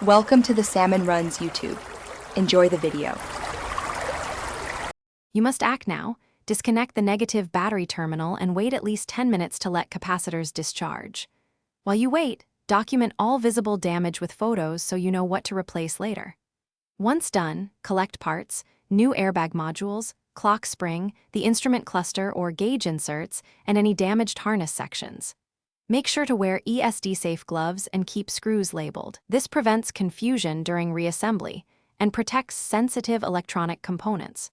Welcome to the Salmon Runs YouTube. Enjoy the video. You must act now. Disconnect the negative battery terminal and wait at least 10 minutes to let capacitors discharge. While you wait, document all visible damage with photos so you know what to replace later. Once done, collect parts, new airbag modules, clock spring, the instrument cluster or gauge inserts, and any damaged harness sections. Make sure to wear ESD-safe gloves and keep screws labeled. This prevents confusion during reassembly and protects sensitive electronic components.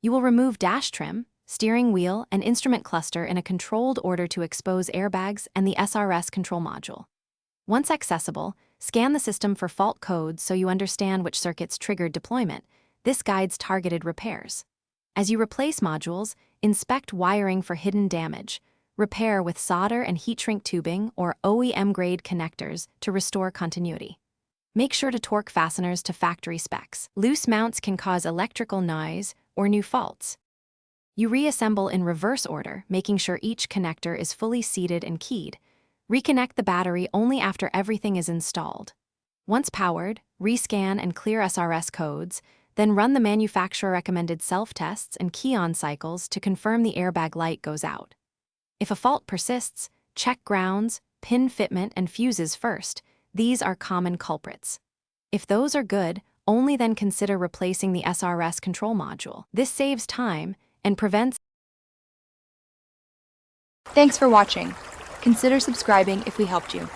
You will remove dash trim, steering wheel, and instrument cluster in a controlled order to expose airbags and the SRS control module. Once accessible, scan the system for fault codes so you understand which circuits triggered deployment. This guides targeted repairs. As you replace modules, inspect wiring for hidden damage. Repair with solder and heat shrink tubing or OEM-grade connectors to restore continuity. Make sure to torque fasteners to factory specs. Loose mounts can cause electrical noise or new faults. You reassemble in reverse order, making sure each connector is fully seated and keyed. Reconnect the battery only after everything is installed. Once powered, rescan and clear SRS codes, then run the manufacturer-recommended self-tests and key-on cycles to confirm the airbag light goes out. If a fault persists, check grounds, pin fitment, and fuses first. These are common culprits. If those are good, only then consider replacing the SRS control module. This saves time and prevents. Thanks for watching. Consider subscribing if we helped you.